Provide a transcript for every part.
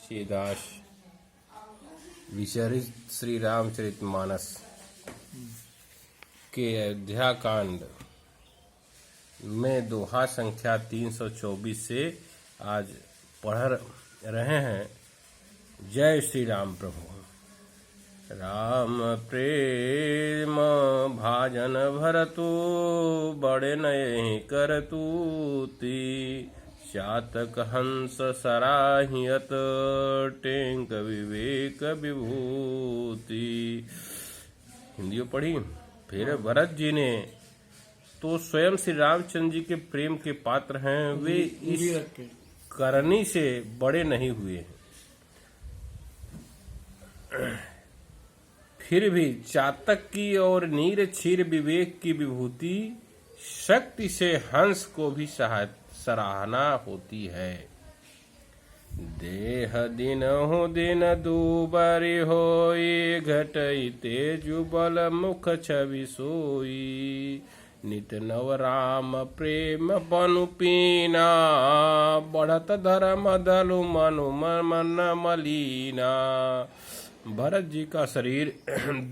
तुलसीदास विचरित श्री रामचरितमानस के अयोध्या कांड में दोहा संख्या 324 से आज पढ़ रहे हैं। जय श्री राम प्रभु। राम प्रेम भाजन भरतु बड़े नये करतूति चातक हंस सराहियत टेंक विवेक विभूति। हिंदियों पढ़ी। फिर भरत जी ने तो स्वयं श्री रामचंद्र जी के प्रेम के पात्र हैं, वे इस करनी से बड़े नहीं हुए हैं। फिर भी चातक की और नीर क्षीर विवेक की विभूति शक्ति से हंस को भी सराहना होती है। देह दिन हो दिन दूबरी होई घटई तेजु बल मुख छवि सोई नित नव राम प्रेम बनु पीना बढ़त धर्म दलु मनु मन मलीना। भरत जी का शरीर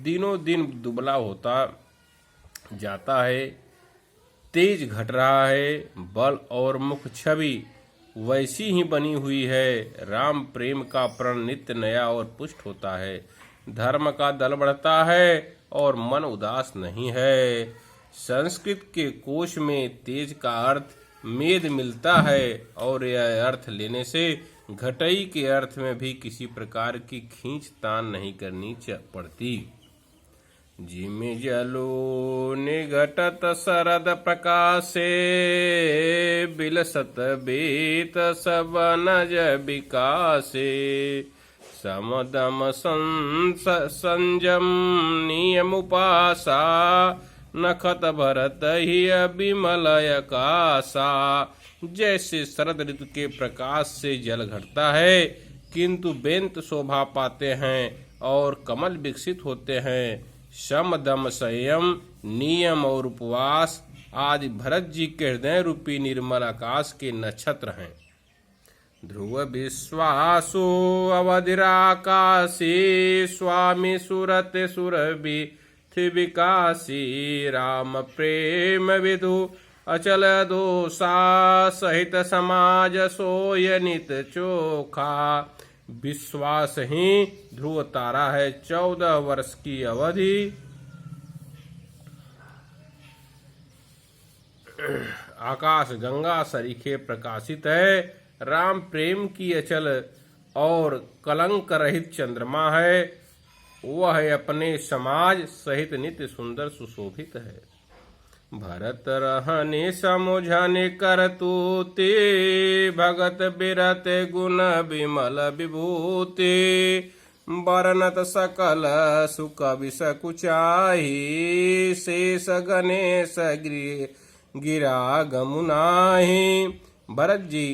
दिनों दिन दुबला होता जाता है, तेज घट रहा है, बल और मुख छवि वैसी ही बनी हुई है। राम प्रेम का प्रण नित्य नया और पुष्ट होता है। धर्म का दल बढ़ता है और मन उदास नहीं है। संस्कृत के कोश में तेज का अर्थ मेद मिलता है और यह अर्थ लेने से घटई के अर्थ में भी किसी प्रकार की खींच तान नहीं करनी पड़ती। जिमि जलो निघटत शरद प्रकाशे बिलसत बीत सब नज विकासे समदम संजम नियम उपासा नखत भरत ही विमलय कासा। जैसे शरद ऋतु के प्रकाश से जल घटता है किंतु बेंत शोभा पाते हैं और कमल विकसित होते हैं। शम दम संयम नियम और उपवास आदि भरत जी के हृदय रूपी निर्मल आकाश के नक्षत्र हैं। ध्रुव विश्वासो अवधिराकाशी स्वामी सुरत सुरभि विकासी राम प्रेम विदु अचल दोषा सहित समाज सोय नित चोखा। विश्वास ही ध्रुव तारा है। 14 वर्ष की अवधि आकाश गंगा सरीखे प्रकाशित है। राम प्रेम की अचल और कलंक रहित चंद्रमा है। वह अपने समाज सहित नित्य सुंदर सुशोभित है। भरत रहने समुझने करतूति भगत बिरत गुण विमल विभूति बरनत सकल सुख विसकुचाही शेष गणेश गिरा गमुनाही। भरत जी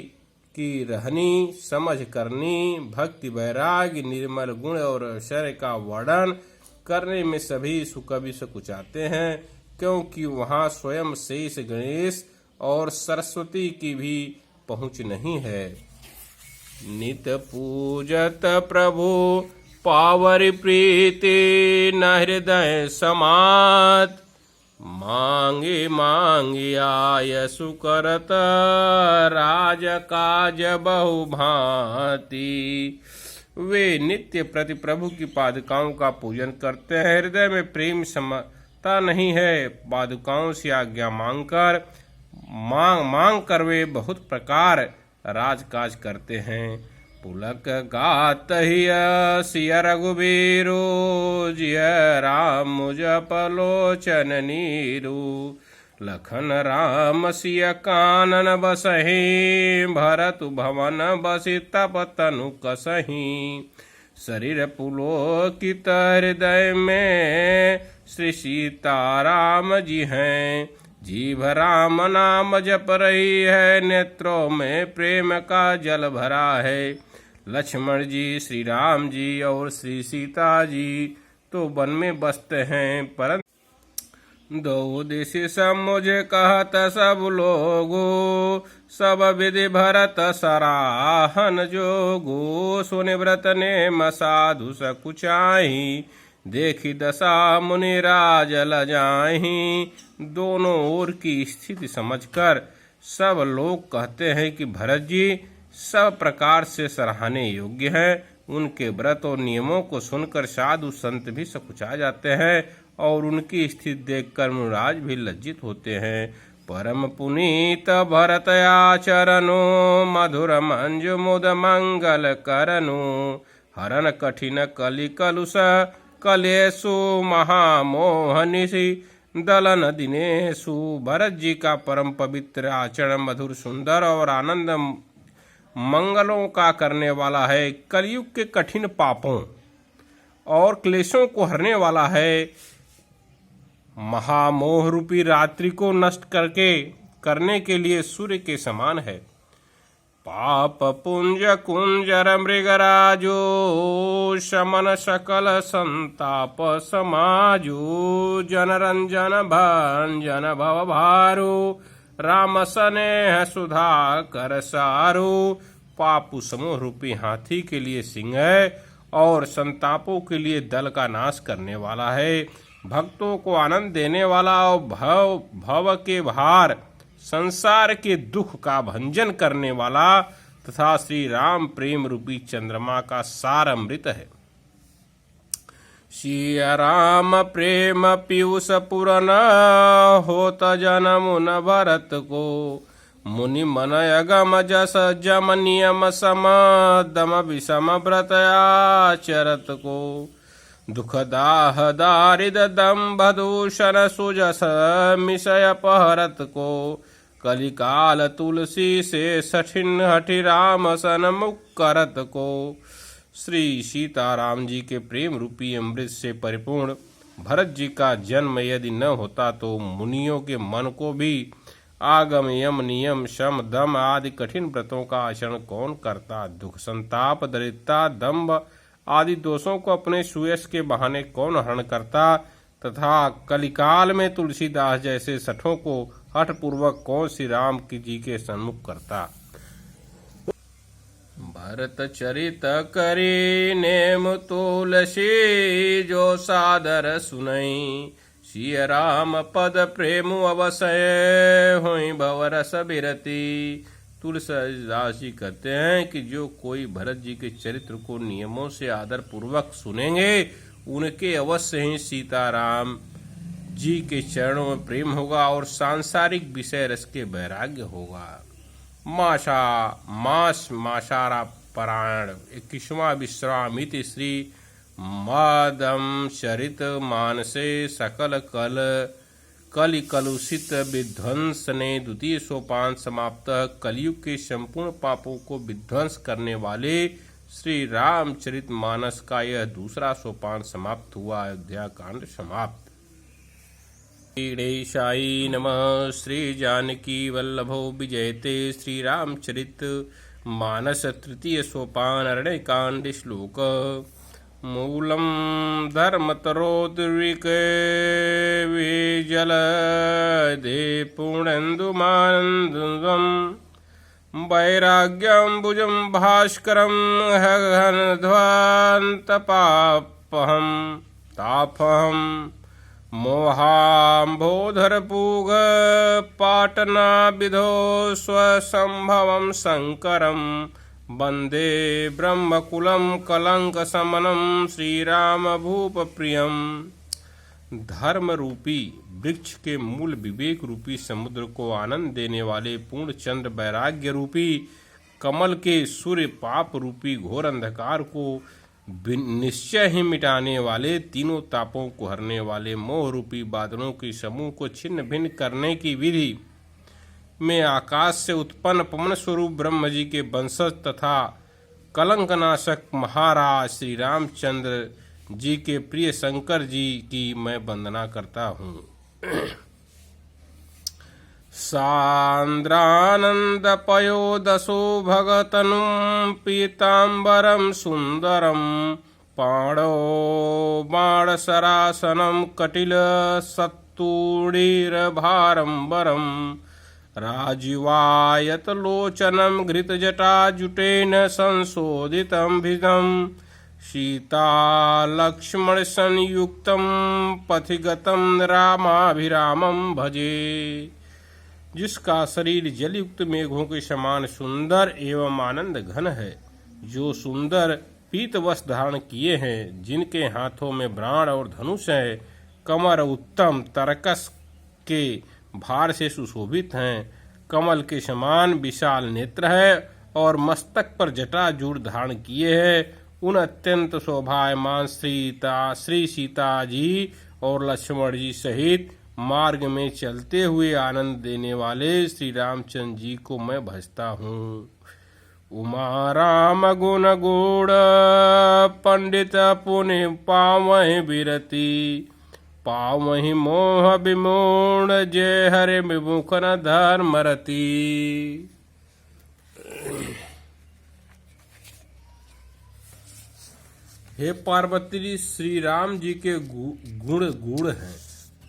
की रहनी समझ करनी भक्ति वैराग्य निर्मल गुण और ऐश्वर्य का वर्णन करने में सभी सुख विसकुचाते हैं, क्योंकि वहाँ स्वयं शेष गणेश और सरस्वती की भी पहुँच नहीं है। नित पूजत प्रभु पावर प्रीति न हृदय समात मांगे मांगे आय सुकरत राज काज बहु भांति। वे नित्य प्रति प्रभु की पादुकाओं का पूजन करते हैं। हृदय में प्रेम समता नहीं है। पादुकाओं से आज्ञा मांग कर वे बहुत प्रकार राजकाज करते हैं। पुलक गात ही सिय रघुबीरो जिय राम जप लोचन नीरू लखन राम सिय कानन बसहि भरत भवन बसि तप तनु कसहि। शरीर पुलोकित हृदय में श्री सीताराम जी हैं। जीभ राम नाम जप रही है नेत्रों में प्रेम का जल भरा है। लक्ष्मण जी श्री राम जी और श्री सीता जी तो वन में बसते हैं, दो दिश मुझे कहत सब लोगो, सब विधि भरत सराहन जोगो। सुनि व्रत नेम साधु सकुचाही, देखी दशा मुनि राज लजाही। दोनों ओर की स्थिति समझकर सब लोग कहते हैं कि भरत जी सब प्रकार से सराहने योग्य हैं। उनके व्रत और नियमों को सुनकर साधु संत भी सकुचा जाते हैं और उनकी स्थिति देखकर मुनिराज भी लज्जित होते हैं। परम पुनीत भरत आचरनो, मधुर मंजु मुद मंगल करनु। हरन कठिन कलि कलुष, कलेसु महामोहनिषि दलन दिनेशु। भरत जी का परम पवित्र आचरण मधुर, सुंदर और आनंद मंगलों का करने वाला है। कलयुग के कठिन पापों और क्लेशों को हरने वाला है। महामोह रूपी रात्रि को नष्ट करने के लिए सूर्य के समान है। पाप पुंज कुंजर मृगराजो, शमन सकल संताप समाजो। जनरंजन भंजन भव भारो, राम स्नेह सुधा कर सारो। पापु समूह रूपी हाथी के लिए सिंह है और संतापों के लिए दल का नाश करने वाला है। भक्तों को आनंद देने वाला और भव के भार, संसार के दुख का भंजन करने वाला तथा श्री राम प्रेम रूपी चंद्रमा का सार अमृत है। सिया राम प्रेम पीयूष पुरन, होत जनम न भरत को। मुनि मन अगम जस जम नियम सम, दम विषम व्रत आचरत को। दुख दाह दारिद दम्भ दूषण सुजस, मिषय पहरत को। कलिकाल तुलसी से सठिन हठि, राम सन्मुख करत को। श्री सीताराम जी के प्रेम रूपी अमृत से परिपूर्ण भरत जी का जन्म यदि न होता तो मुनियों के मन को भी आगम यम नियम शम दम आदि कठिन व्रतों का आचरण कौन करता। दुख संताप दरिद्रता दम्भ आदि दोषों को अपने सुयश के बहाने कौन हरण करता तथा कलिकाल में तुलसीदास जैसे सठों को हठ पूर्वक कौन श्री राम जी के सन्मुख करता। भरत चरित करी नेम तुलसी, जो सादर सुनई। सिय राम पद प्रेम अवसय, होई भवरस बिरती। तुलसीदास जी कहते हैं कि जो कोई भरत जी के चरित्र को नियमों से आदर पूर्वक सुनेंगे, उनके अवश्य ही सीताराम जी के चरणों में प्रेम होगा और सांसारिक विषय रस के वैराग्य होगा। माशारा परायण 21वां विश्रामिति श्री मादम चरित मानसे सकल कलि कलुषित विध्वंस ने द्वितीय सोपान समाप्त। कलयुग के संपूर्ण पापों को विध्वंस करने वाले श्री रामचरित मानस का यह दूसरा सोपान समाप्त हुआ। अयोध्या कांड समाप्त। गणेशाय नमः। श्री जानकी वल्लभो विजयते। श्री रामचरित मानस तृतीय सोपान अरण्यकांड श्लोक। मूलम धर्मतरोद्रिक विजल दे पूर्णेन्दुमानन्दं। वैराग्यं भुजं भास्करं हघनध्वान्तपापहं तापहं। मोहाम्भोधरपूग पाटना विधो स्वसंभवं शंकरं। वंदे ब्रह्मकुलं कलंक समनं श्रीराम भूप प्रियम। धर्म रूपी वृक्ष के मूल विवेक रूपी समुद्र को आनंद देने वाले पूर्ण चंद्र वैराग्य रूपी कमल के सूर्य पाप रूपी घोर अंधकार को निश्चय ही मिटाने वाले तीनों तापों को हरने वाले मोह रूपी बादलों के समूह को छिन्न भिन्न करने की विधि में आकाश से उत्पन्न पवन स्वरूप ब्रह्म जी के वंशज तथा कलंकनाशक महाराज श्री रामचंद्र जी के प्रिय शंकर जी की मैं वंदना करता हूँ। सांद्रानंद पयोदशो भगतनुं पीतांबरं सुंदरं। पाणौ बाणसरासनं कटिल कस्तूरीरभारंबरम् राजीवायतलोचनं घृतजटाजुटेन संशोधितं भिदं सीतालक्ष्मणसंयुक्तं पथिगतं रामाभिरामं भजे। जिसका शरीर जलयुक्त मेघों के समान सुंदर एवं आनंद घन है, जो सुंदर पीत वस्त्र धारण किए हैं, जिनके हाथों में बाण और धनुष है, कमर उत्तम तरकस के भार से सुशोभित हैं, कमल के समान विशाल नेत्र है और मस्तक पर जटाजूट धारण किए हैं, उन अत्यंत शोभायमान श्री सीता जी और लक्ष्मण जी सहित मार्ग में चलते हुए आनंद देने वाले श्री रामचंद्र जी को मैं भजता हूँ। उमा राम गुण गुण पंडित पुनि पावहि बिरति पावहि मोह विमूढ़ जय हरे विमुख न धर्म रति। हे पार्वती, श्री राम जी के गुण गुण हैं।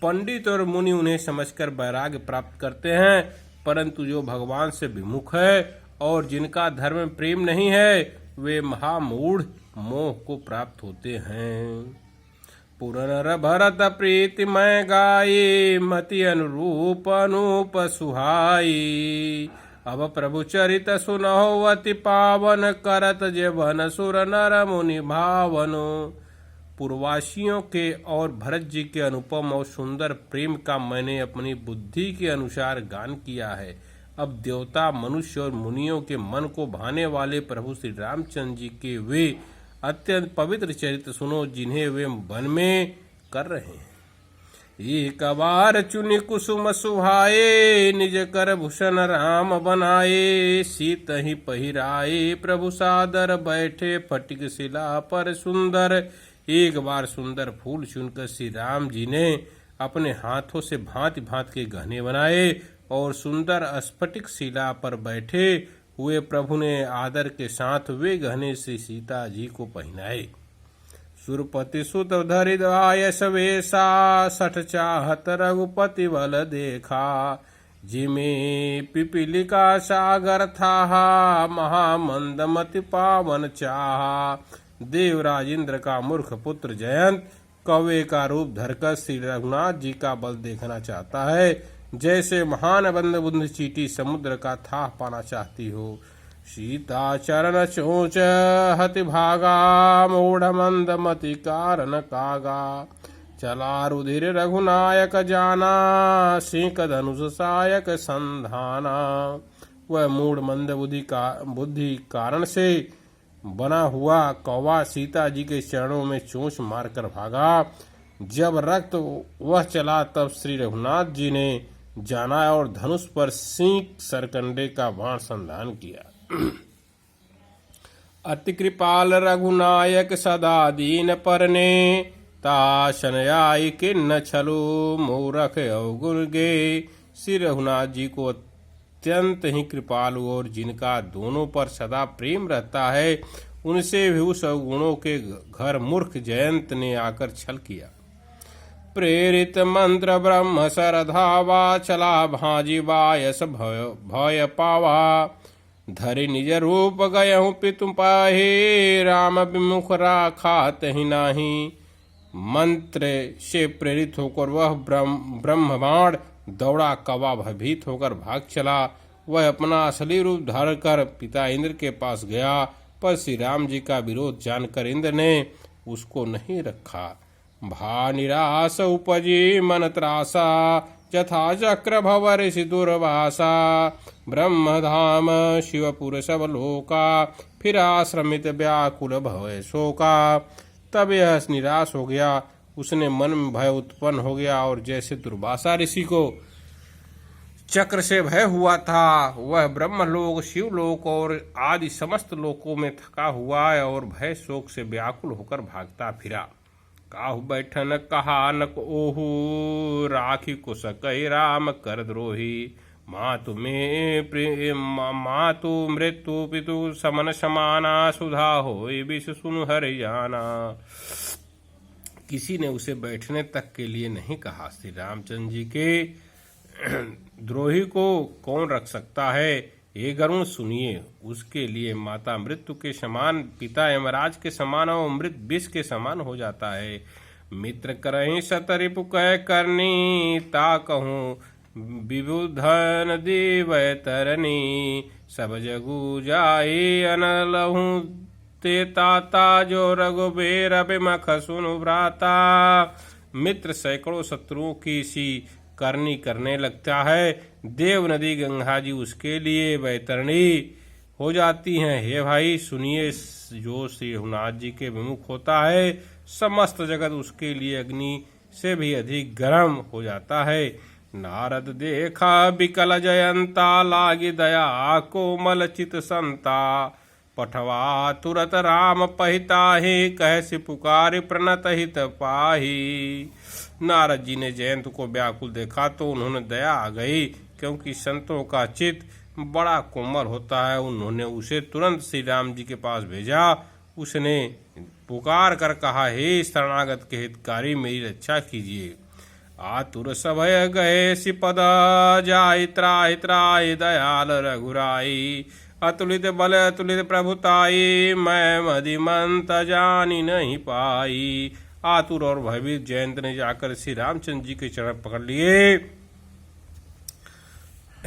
पंडित और मुनि उन्हें समझकर वैराग्य प्राप्त करते हैं, परंतु जो भगवान से विमुख है और जिनका धर्म में प्रेम नहीं है, वे महामूढ़ मोह को प्राप्त होते हैं। पुरनर भरत प्रीति मैं गाये मति अनुरूप अनूप सुहाई अब प्रभु चरित सुनहो अति पावन करत जेवन सुर नर मुनि भावनो। पूर्ववासियों के और भरत जी के अनुपम और सुंदर प्रेम का मैंने अपनी बुद्धि के अनुसार गान किया है। अब देवता, मनुष्य और मुनियों के मन को भाने वाले प्रभु श्री रामचंद्र जी के वे अत्यंत पवित्र चरित्र सुनो, जिन्हें वे वन में कर रहे हैं। एक बार चुनि कुसुम सुहाए निज कर भूषण राम बनाए सीत ही पहिराए प्रभु सादर बैठे फटिक शिला पर सुंदर। एक बार सुंदर फूल चुनकर श्री राम जी ने अपने हाथों से भांति भांति के गहने बनाए और सुंदर स्फटिक शिला पर बैठे हुए प्रभु ने आदर के साथ वे गहने श्री सीता जी को पहनाए। सुरपति सुत धरिद आयस वेशा सठ चाहत रघुपति बल देखा जिमे पिपीलिका सागर था महामंदमति पावन चाहा। देवराज इंद्र का मूर्ख पुत्र जयंत कौवे का रूप धरकर श्री रघुनाथ जी का बल देखना चाहता है, जैसे महान बंद बुंद चीटी समुद्र का थाह पाना चाहती हो। सीता चरण चोच हति भागा मूढ़ मंद मति कारण कागा चला रुधिर रघुनायक जाना सिंह धनुष सायक संधाना। वह मूढ़ मंद बुद्धि कारण से बना हुआ कौवा सीता जी के चरणों में चोंच मारकर भागा। जब रक्त वह चला तब श्री रघुनाथ जी ने जाना और धनुष पर सिंह सरकंडे का बाण संधान किया। अति कृपाल रघुनायक सदा दीन परने ताशन आई किन्न छलो मूरख अवगुण गे। श्री रघुनाथ जी को अत्यंत ही कृपालु और जिनका दोनों पर सदा प्रेम रहता है, उनसे भी उस अवगुणों के घर मूर्ख जयंत ने आकर छल किया। प्रेरित मंत्र ब्रह्म सरधावा चला भाजी बायस भय पावा धरि निज रूप गयहु पितु पाहे राम विमुख राखात ही नाही। मंत्र से प्रेरित होकर वह ब्रह्मबाण दौड़ा, कौवा भयभीत होकर भाग चला। वह अपना असली रूप धारण कर पिता इंद्र के पास गया, पर श्री राम जी का विरोध जानकर इंद्र ने उसको नहीं रखा। भा निराश उपजी मन त्रासा जथा चक्र भवर दुर्वासा ब्रह्मधाम शिवपुर सब लोका फिर आश्रमित व्याकुल भय शोका। तब यह निराश हो गया, उसने मन में भय उत्पन्न हो गया और जैसे दुर्वासा ऋषि को चक्र से भय हुआ था, वह ब्रह्मलोक, शिवलोक और आदि समस्त लोकों में थका हुआ और भय शोक से व्याकुल होकर भागता फिरा। काहु बैठन कहा न ओहु राखी कुश कही राम कर द्रोही मातु में प्रेम मातु मृत्यु पितु समन समाना सुधा होई विष सुनु हरियाना। किसी ने उसे बैठने तक के लिए नहीं कहा। श्री रामचंद्र जी के द्रोही को कौन रख सकता है? हे गरुण सुनिए, उसके लिए माता मृत्यु के समान, पिता यमराज के समान और अमृत विष के समान हो जाता है। मित्र करहीं सतरिपु कह करनी, ता कहूँ विबुधन दिवय तरनी। सब जगु जाए अनलहु ते ताता, जो रघुबीर अभिमख सुनु भ्राता। मित्र सैकड़ों शत्रुओं की सी करनी करने लगता है, देव नदी गंगा जी उसके लिए वैतरणी हो जाती हैं। हे भाई सुनिए, जो श्री रघुनाथ जी के विमुख होता है, समस्त जगत उसके लिए अग्नि से भी अधिक गर्म हो जाता है। नारद देखा बिकल जयंता, लागी दया कोमल चित संता। पठवा तुरत राम पहिताहि, कहसि पुकार प्रणत हित पाही। नारद जी ने जयंत को व्याकुल देखा तो उन्होंने दया आ गई, क्योंकि संतों का चित्त बड़ा कोमल होता है। उन्होंने उसे तुरंत श्री राम जी के पास भेजा। उसने पुकार कर कहा, हे शरणागत के हितकारी, मेरी रक्षा कीजिए। आतुर सभय गए सिपद, जाय त्राहि त्राहि दयाल रघुराई। अतुलित बल अतुलित प्रभुताई, मैं मदिमंत जानी नहीं पाई। आतुर और भयभीत जयंत ने जाकर श्री रामचंद्र जी के चरण पकड़ लिए।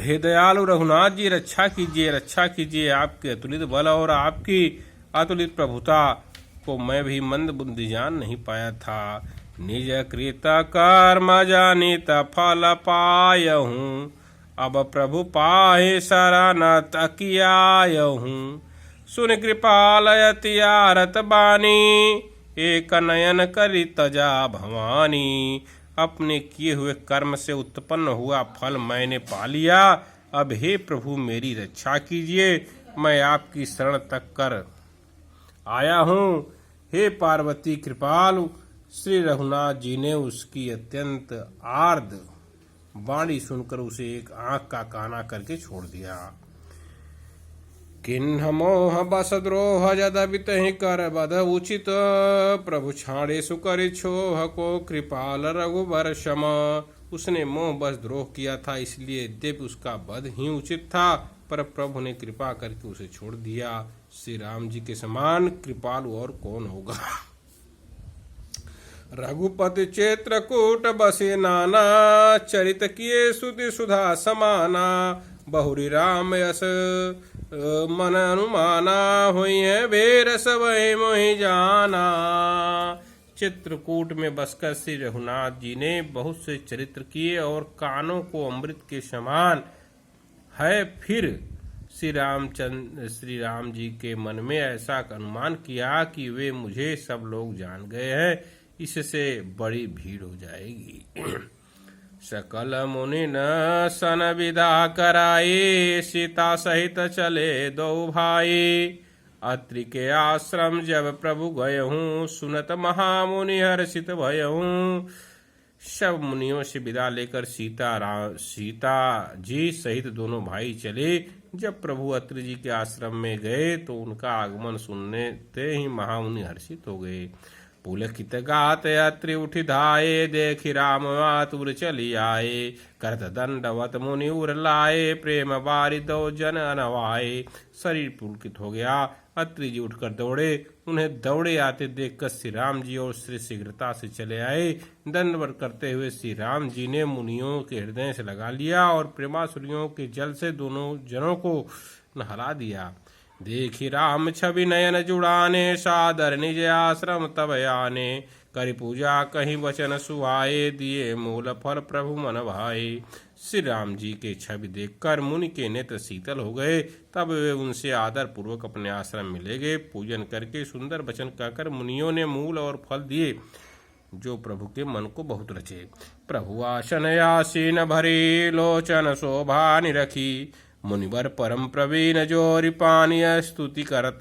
हे दयालु रघुनाथ जी, रक्षा कीजिए, रक्षा कीजिए। आपके अतुलित बल और आपकी अतुलित प्रभुता को मैं भी मंद बुद्धि जान नहीं पाया था। निज कृत कर्म जानित फल पायहूँ, अब प्रभु पाहि शरण तकियायहूँ। सुन कृपाल अति आरत बानी, एक नयन करि तजा भवानी। अपने किए हुए कर्म से उत्पन्न हुआ फल मैंने पा लिया। अब हे प्रभु मेरी रक्षा कीजिए, मैं आपकी शरण तक कर आया हूँ। हे पार्वती कृपालु। श्री रघुनाथ जी ने उसकी अत्यंत आर्द वाणी सुनकर उसे एक आंख का काना करके छोड़ दिया। किन्ह मोह बस द्रोह जदबितहि कर बध उचित, प्रभु छाड़े सुकर छोह को कृपाल रघुबर शम। उसने मोह बस द्रोह किया था, इसलिए देव उसका वध ही उचित था, पर प्रभु ने कृपा करके उसे छोड़ दिया। श्री राम जी के समान कृपालु और कौन होगा। रघुपति चित्रकूट बसे नाना, चरित किए सुधि सुधा समाना। बहुरी राम यस मन अनुमाना, हुई है बेर सब मोहि जाना। चित्रकूट में बसकर श्री रघुनाथ जी ने बहुत से चरित्र किए और कानों को अमृत के समान है। फिर श्री राम जी के मन में ऐसा अनुमान किया कि वे मुझे सब लोग जान गए हैं, इससे बड़ी भीड़ हो जाएगी। सकल मुनि न सन विदा कराई, सीता सहित चले दो भाई। अत्रि के आश्रम जब प्रभु गए हूँ, सुनत महामुनि हर्षित भय हूँ। सब मुनियों से विदा लेकर सीता जी सहित दोनों भाई चले। जब प्रभु अत्रि जी के आश्रम में गए तो उनका आगमन सुनने ही महामुनि हर्षित हो गए। पुलकित गात अत्रि उठि धाये, देखि राम आतुर चली आए। करत दंडवत मुनि उर लाए, प्रेम बारि दो जन अनवाए। शरीर पुलकित हो गया। अत्रि जी उठकर दौड़े। उन्हें दौड़े आते देखकर श्री राम जी और श्री शीघ्रता से चले आए। दंडवत करते हुए श्री राम जी ने मुनियों के हृदय से लगा लिया और प्रेमासुरियों के जल से दोनों जनों को नहला दिया। देखी राम छवि नयन जुड़ाने, सादर निज आश्रम तब आने। करि पूजा कहीं वचन सुहाए, दिए मूल फल प्रभु मन भाए। श्री राम जी के छवि देखकर मुनि के नेत्र शीतल हो गए। तब वे उनसे आदर पूर्वक अपने आश्रम में ले गए। पूजन करके सुंदर वचन कहकर मुनियों ने मूल और फल दिए, जो प्रभु के मन को बहुत रचे। प्रभु आसन आसीन भरी, लोचन शोभा निरखी। मुनिवर परम प्रवीण जोरि पानीय, स्तुति करत।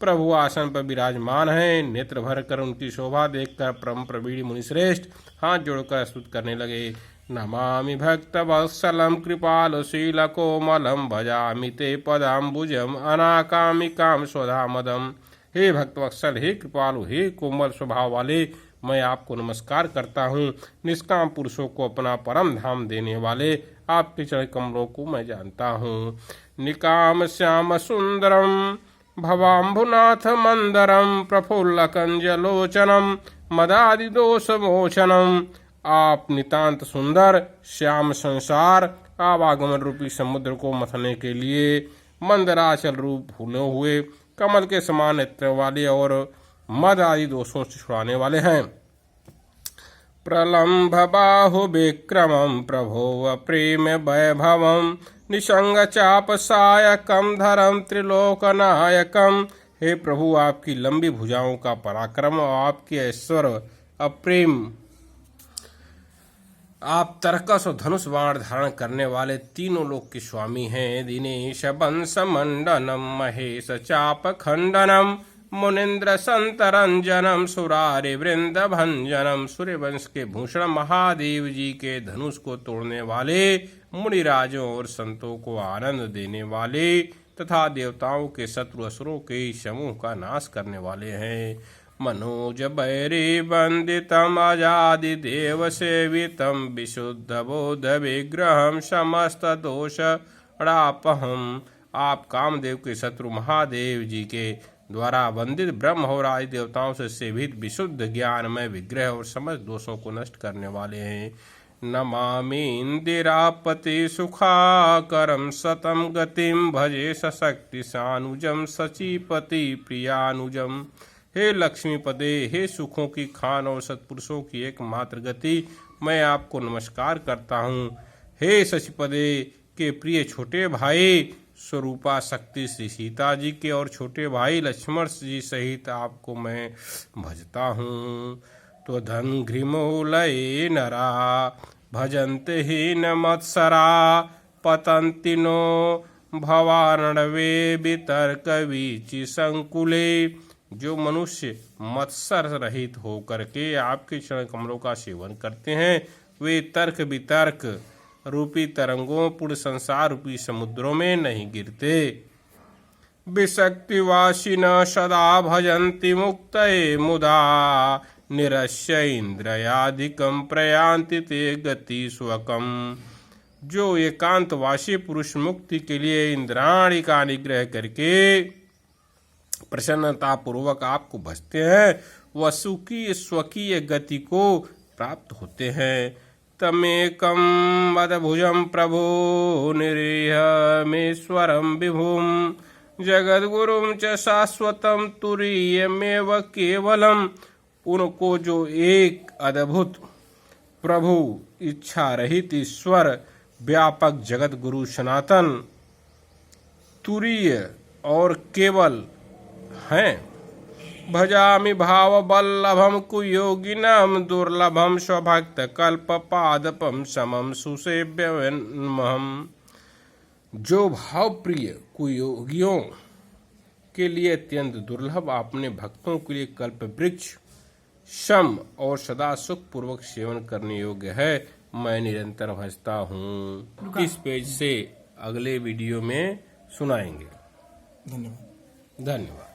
प्रभु आसन पर विराजमान है। नेत्र भर कर उनकी शोभा देखकर परम प्रवीण मुनिश्रेष्ठ हाथ जोड़कर स्तुति करने लगे। नमामि भक्त वत्सलम कृपालुशील कोमलम, भजामि ते पदाम्बुजम अनाकामिकाम स्वधामदम। हे भक्तवत्सल, हे कृपालु, हे कोमल स्वभाव वाले, मैं आपको नमस्कार करता हूँ। निष्काम पुरुषों को अपना परम धाम देने वाले आपके चरण कमलों को मैं जानता हूँ। निकाम श्याम सुंदरम भवाम्भुनाथ मंदरम प्रफुल्ल कंजलोचनम मदादि दोष मोचनम। आप नितांत सुंदर श्याम संसार आवागमन रूपी समुद्र को मथने के लिए मंदराचल रूप फूले हुए कमल के समान नेत्र वाले और मद आदि दोषों से छुड़ाने वाले हैं। प्रलम्भ बाहु विक्रमं प्रभो प्रेम वैभवं निसंग चाप सायकम धरम त्रिलोकनायकम। हे प्रभु, आपकी लंबी भुजाओं का पराक्रम और आपके ऐश्वर्य अप्रेम, आप तरकस और धनुष बाण धारण करने वाले तीनों लोक के स्वामी हैं। दिनेश वंश मंडनम महेश चाप खंडनम मुनिंद्र संतरंजनम सुरारि वृंद भंजनम। सूर्यवंश के भूषण महादेव जी के धनुष को तोड़ने वाले, मुनिराजों और संतों को आनंद देने वाले तथा देवताओं के शत्रु असुरों के समूह का नाश करने वाले हैं। मनोज बैरी वंदितम अजादि देव सेवितम विशुद्ध बोध विग्रहम समस्त दोष ड़ापहम। आप कामदेव के शत्रु महादेव जी के द्वारा वंदित ब्रह्म और आदि देवताओं से सेवित विशुद्ध ज्ञानमय विग्रह और समस्त दोषों को नष्ट करने वाले हैं। नमामि इंदिरापति सुखाकरम सतम गतिम भजे सशक्ति सानुजम सचीपति प्रियानुजम। हे लक्ष्मीपदे, हे सुखों की खान और सत्पुरुषों की एकमात्र गति, मैं आपको नमस्कार करता हूँ। हे शशिपदे के प्रिय छोटे भाई स्वरूपा शक्ति श्री सीता जी के और छोटे भाई लक्ष्मण जी सहित आपको मैं भजता हूँ। तो धन घ्रिमोलये नरा भजन्ते ही न मत्सरा पतन्ति नो भवारणवे वितर्क वीचि संकुले। जो मनुष्य मत्सर रहित होकर के आपके चरण कमलों का सेवन करते हैं, वे तर्क वितर्क रूपी तरंगों पूर्ण संसार रूपी समुद्रों में नहीं गिरते। विशक्तिवासिन सदा भजन्ति मुक्तये मुदा निरस्य इंद्रियाधिकम प्रयान्ति ते गति स्वकम। जो एकांतवासी पुरुष मुक्ति के लिए इंद्राणी का निग्रह करके प्रसन्नता पूर्वक आपको भजते हैं, वह सुखी स्वकीय गति को प्राप्त होते हैं। तमेकम वदभुजम प्रभो निरीहमेश्वरम विभुम जगद्गुरुम च शाश्वतम तुरीयमेव केवलम। उनको जो एक अद्भुत प्रभु, इच्छा रहित ईश्वर, व्यापक जगत गुरु, सनातन, तुरीय और केवल हैं। भजामि भाव बल्लभम कुयोगिनम दुर्लभम स्वभक्त कल्प पादपम समम सुसेव्यमहम। जो भाव प्रिय कुयोगियों के लिए अत्यंत दुर्लभ, आपने भक्तों के लिए कल्प वृक्ष सम और सदा सुख पूर्वक सेवन करने योग्य है, मैं निरंतर भजता हूँ। इस पेज से अगले वीडियो में सुनाएंगे। धन्यवाद। धन्यवाद।